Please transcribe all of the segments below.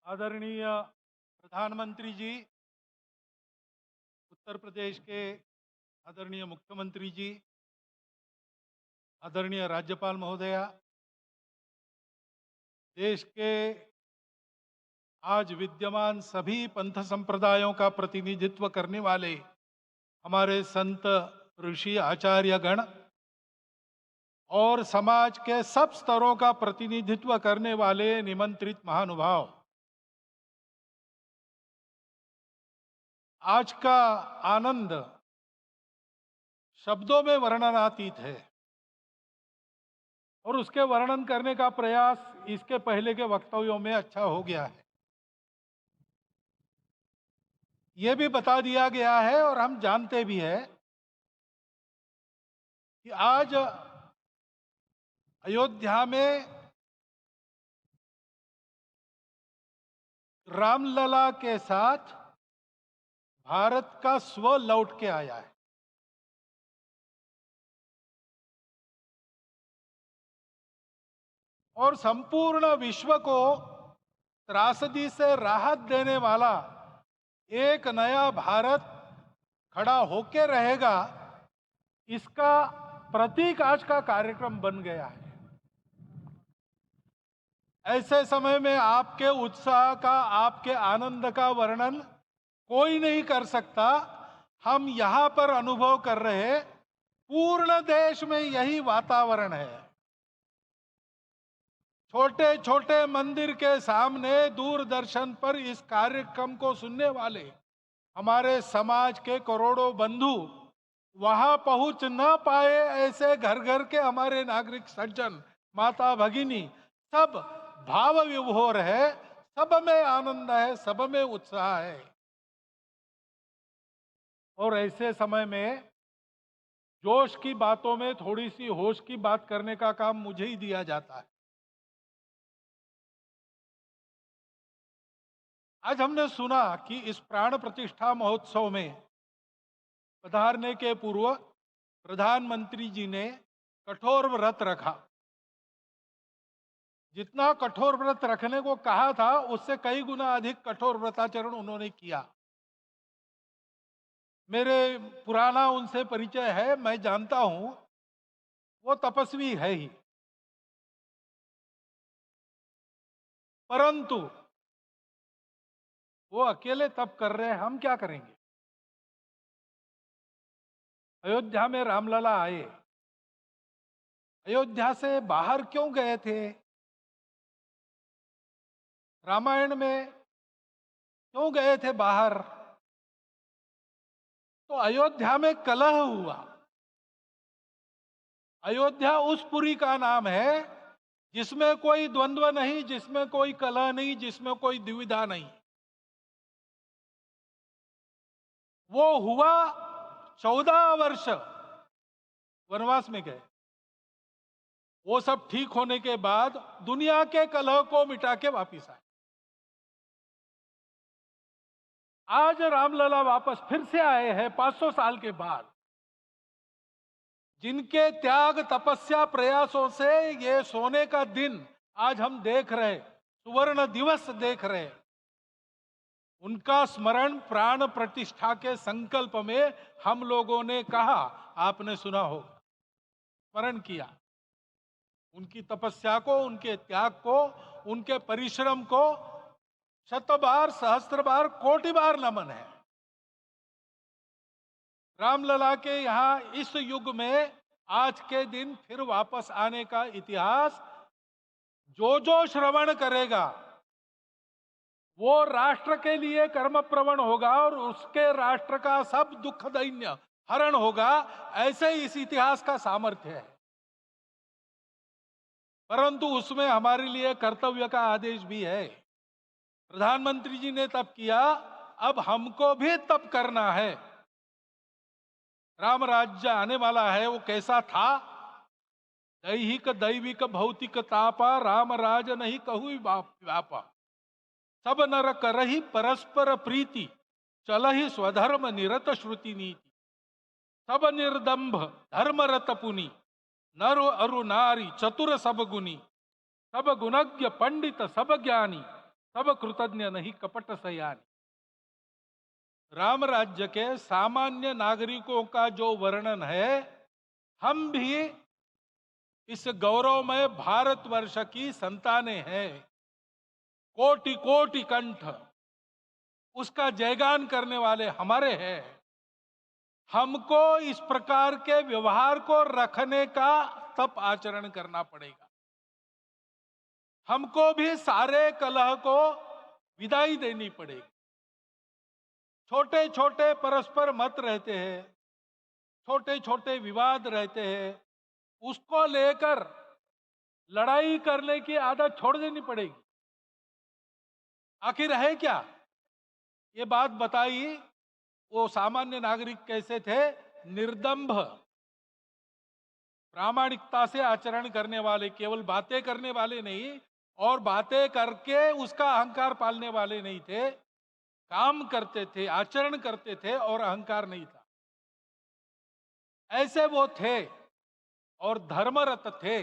आदरणीय प्रधानमंत्री जी, उत्तर प्रदेश के आदरणीय मुख्यमंत्री जी, आदरणीय राज्यपाल महोदया, देश के आज विद्यमान सभी पंथ संप्रदायों का प्रतिनिधित्व करने वाले हमारे संत, ऋषि, आचार्य गण और समाज के सब स्तरों का प्रतिनिधित्व करने वाले निमंत्रित महानुभाव, आज का आनंद शब्दों में वर्णनातीत है और उसके वर्णन करने का प्रयास इसके पहले के वक्तव्यों में अच्छा हो गया है। ये भी बता दिया गया है और हम जानते भी हैं कि आज अयोध्या में रामलला के साथ भारत का स्व लौट के आया है। और संपूर्ण विश्व को त्रासदी से राहत देने वाला एक नया भारत खड़ा होके रहेगा, इसका प्रतीक आज का कार्यक्रम बन गया है। ऐसे समय में आपके उत्साह का, आपके आनंद का वर्णन कोई नहीं कर सकता। हम यहां पर अनुभव कर रहे, पूर्ण देश में यही वातावरण है। छोटे छोटे मंदिर के सामने दूरदर्शन पर इस कार्यक्रम को सुनने वाले हमारे समाज के करोड़ों बंधु वहां पहुंच न पाए, ऐसे घर घर के हमारे नागरिक सज्जन, माता भगिनी सब भाव विभोर है, सब में आनंद है, सब में उत्साह है। और ऐसे समय में जोश की बातों में थोड़ी सी होश की बात करने का काम मुझे ही दिया जाता है। आज हमने सुना कि इस प्राण प्रतिष्ठा महोत्सव में पधारने के पूर्व प्रधानमंत्री जी ने कठोर व्रत रखा। जितना कठोर व्रत रखने को कहा था, उससे कई गुना अधिक कठोर व्रताचरण उन्होंने किया। मेरे पुराना उनसे परिचय है, मैं जानता हूं वो तपस्वी है ही। परंतु वो अकेले तप कर रहे हैं, हम क्या करेंगे। अयोध्या में रामलला आए, अयोध्या से बाहर क्यों गए थे? रामायण में क्यों गए थे बाहर? तो अयोध्या में कलह हुआ। अयोध्या उस पुरी का नाम है जिसमें कोई द्वंद्व नहीं, जिसमें कोई कलह नहीं, जिसमें कोई दुविधा नहीं। वो हुआ 14 वर्ष वनवास में गए। वो सब ठीक होने के बाद दुनिया के कलह को मिटा के वापिस आए। आज रामलला वापस फिर से आए हैं 500 साल के बाद। जिनके त्याग, तपस्या, प्रयासों से ये सोने का दिन आज हम देख रहे, सुवर्ण दिवस देख रहे, उनका स्मरण प्राण प्रतिष्ठा के संकल्प में हम लोगों ने कहा, आपने सुना हो, स्मरण किया। उनकी तपस्या को, उनके त्याग को, उनके परिश्रम को शत बार, सहस्त्र बार, कोटि बार नमन है। रामलला के यहां इस युग में आज के दिन फिर वापस आने का इतिहास जो जो श्रवण करेगा वो राष्ट्र के लिए कर्म प्रवण होगा और उसके राष्ट्र का सब दुख दैन्य हरण होगा। ऐसे ही इस इतिहास का सामर्थ्य है। परंतु उसमें हमारे लिए कर्तव्य का आदेश भी है। प्रधानमंत्री जी ने तप किया, अब हमको भी तप करना है। राम राज्य आने वाला है, वो कैसा था? दैहिक दैविक भौतिक तापा, राम राज नहीं कहु व्यापा। सब नर करहि परस्पर प्रीति, चलहि स्वधर्म निरत श्रुति नीति। सब निर्दंभ धर्मरत पुनि, नर अरु नारी चतुर सब गुनी। सब गुणज्ञ पंडित सब ज्ञानी, सब कृतज्ञ नहीं कपट सयानी। राम राज्य के सामान्य नागरिकों का जो वर्णन है, हम भी इस गौरवमय भारतवर्ष की संतानें हैं। कोटि कोटि कंठ उसका जयगान करने वाले हमारे हैं। हमको इस प्रकार के व्यवहार को रखने का तप आचरण करना पड़ेगा। हमको भी सारे कलह को विदाई देनी पड़ेगी। छोटे छोटे परस्पर मत रहते हैं, छोटे छोटे विवाद रहते हैं, उसको लेकर लड़ाई करने की आदत छोड़ देनी पड़ेगी। आखिर है क्या? ये बात बताई, वो सामान्य नागरिक कैसे थे? निर्दंभ, प्रामाणिकता से आचरण करने वाले, केवल बातें करने वाले नहीं और बातें करके उसका अहंकार पालने वाले नहीं थे। काम करते थे, आचरण करते थे और अहंकार नहीं था, ऐसे वो थे। और धर्मरत थे,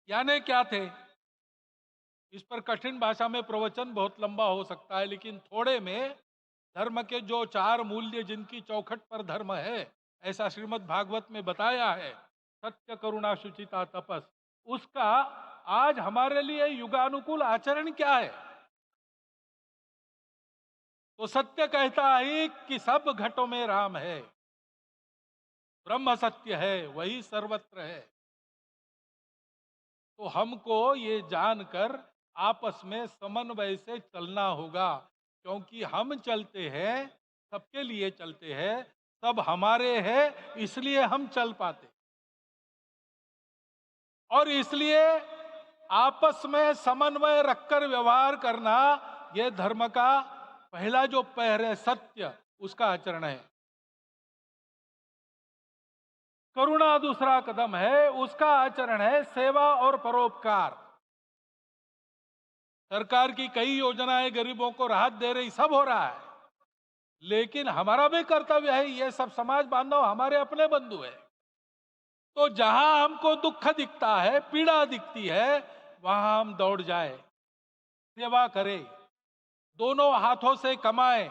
यानी क्या थे? इस पर कठिन भाषा में प्रवचन बहुत लंबा हो सकता है, लेकिन थोड़े में धर्म के जो चार मूल्य जिनकी चौखट पर धर्म है, ऐसा श्रीमद् भागवत में बताया है, सत्य करुणा शुचिता तपस, उसका आज हमारे लिए युगानुकूल आचरण क्या है? तो सत्य कहता है कि सब घटों में राम है, ब्रह्म सत्य है, वही सर्वत्र है। तो हमको ये जानकर आपस में समन्वय से चलना होगा, क्योंकि हम चलते हैं, सबके लिए चलते हैं, सब हमारे हैं, इसलिए हम चल पाते। और इसलिए आपस में समन्वय रखकर व्यवहार करना, यह धर्म का पहला जो पैर है, सत्य, उसका आचरण है। करुणा दूसरा कदम है, उसका आचरण है सेवा और परोपकार। सरकार की कई योजनाएं गरीबों को राहत दे रही, सब हो रहा है, लेकिन हमारा भी कर्तव्य है, ये सब समाज बांधव हमारे अपने बंधु है। तो जहां हमको दुख दिखता है, पीड़ा दिखती है, वहां हम दौड़ जाए, सेवा करें, दोनों हाथों से कमाएं,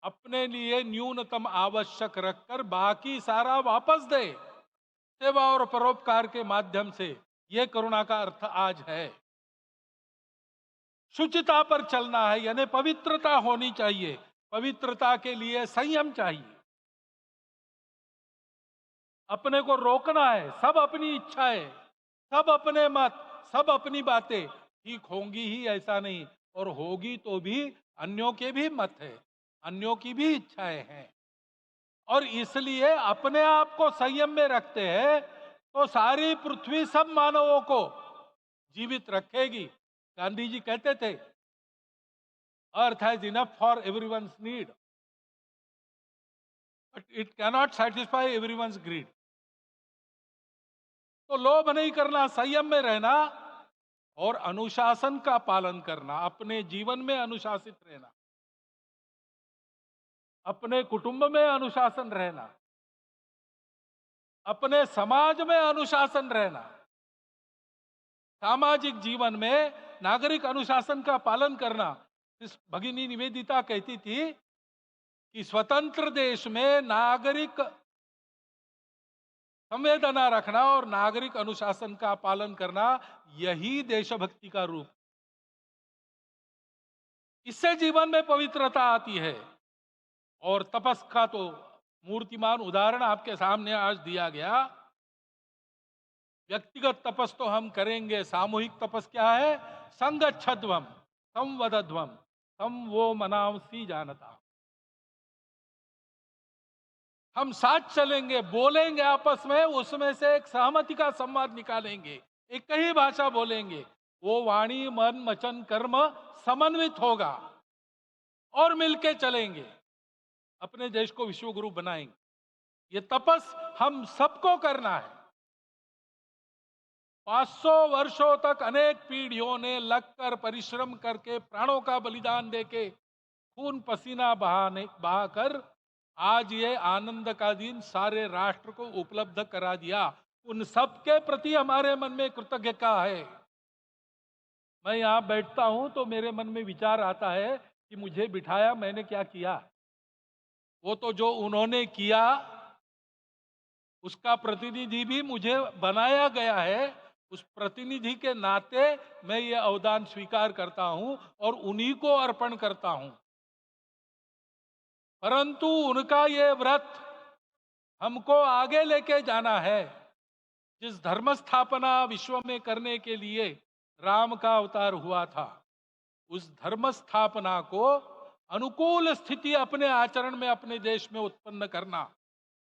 अपने लिए न्यूनतम आवश्यक रखकर बाकी सारा वापस दे, सेवा और परोपकार के माध्यम से। यह करुणा का अर्थ आज है। शुचिता पर चलना है, यानी पवित्रता होनी चाहिए। पवित्रता के लिए संयम चाहिए, अपने को रोकना है। सब अपनी इच्छाएं, सब अपने मत, सब अपनी बातें ठीक होंगी ही ऐसा नहीं, और होगी तो भी अन्यों के भी मत है, अन्यों की भी इच्छाएं हैं। और इसलिए अपने आप को संयम में रखते हैं तो सारी पृथ्वी सब मानवों को जीवित रखेगी। गांधी जी कहते थे, earth has enough for everyone's need, but it cannot satisfy everyone's greed. तो लोभ नहीं करना, संयम में रहना और अनुशासन का पालन करना, अपने जीवन में अनुशासित रहना, अपने कुटुंब में अनुशासन रहना, अपने समाज में अनुशासन रहना। सामाजिक जीवन में नागरिक अनुशासन का पालन करना। इस भगिनी निवेदिता कहती थी कि स्वतंत्र देश में नागरिक संवेदना रखना और नागरिक अनुशासन का पालन करना, यही देशभक्ति का रूप। इससे जीवन में पवित्रता आती है। और तपस का तो मूर्तिमान उदाहरण आपके सामने आज दिया गया। व्यक्तिगत तपस तो हम करेंगे, सामूहिक तपस क्या है? संगच्छध्वम संवदध्वम तम वो मनावसी जानता। हम साथ चलेंगे, बोलेंगे आपस में, उसमें से एक सहमति का संवाद निकालेंगे, एक ही भाषा बोलेंगे, वो वाणी मन वचन कर्म समन्वित होगा और मिलके चलेंगे, अपने देश को विश्वगुरु बनाएंगे। ये तपस हम सबको करना है। 500 वर्षों तक अनेक पीढ़ियों ने लगकर परिश्रम करके, प्राणों का बलिदान देके, खून पसीना बहाकर आज ये आनंद का दिन सारे राष्ट्र को उपलब्ध करा दिया। उन सब के प्रति हमारे मन में कृतज्ञता है। मैं यहाँ बैठता हूं तो मेरे मन में विचार आता है कि मुझे बिठाया, मैंने क्या किया। वो तो जो उन्होंने किया उसका प्रतिनिधि भी मुझे बनाया गया है। उस प्रतिनिधि के नाते मैं ये अवदान स्वीकार करता हूं और उन्हीं को अर्पण करता हूं। परंतु उनका ये व्रत हमको आगे लेके जाना है। जिस धर्म स्थापना विश्व में करने के लिए राम का अवतार हुआ था, उस धर्म स्थापना को अनुकूल स्थिति अपने आचरण में अपने देश में उत्पन्न करना,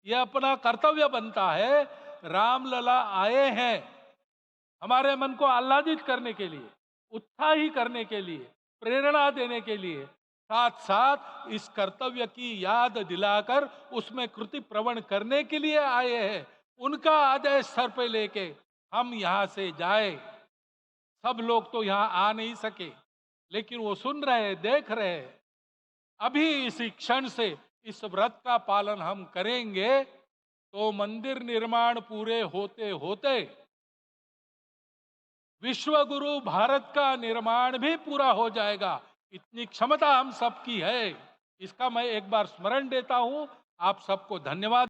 यह अपना कर्तव्य बनता है। रामलला आए हैं हमारे मन को आह्लादित करने के लिए, उत्साही करने के लिए, प्रेरणा देने के लिए, साथ साथ इस कर्तव्य की याद दिलाकर उसमें कृति प्रवण करने के लिए आए हैं। उनका आदेश सर पे लेके हम यहाँ से जाए। सब लोग तो यहाँ आ नहीं सके, लेकिन वो सुन रहे, देख रहे। अभी इसी क्षण से इस व्रत का पालन हम करेंगे तो मंदिर निर्माण पूरे होते होते विश्व गुरु भारत का निर्माण भी पूरा हो जाएगा। इतनी क्षमता हम सबकी है। इसका मैं एक बार स्मरण देता हूं। आप सबको धन्यवाद।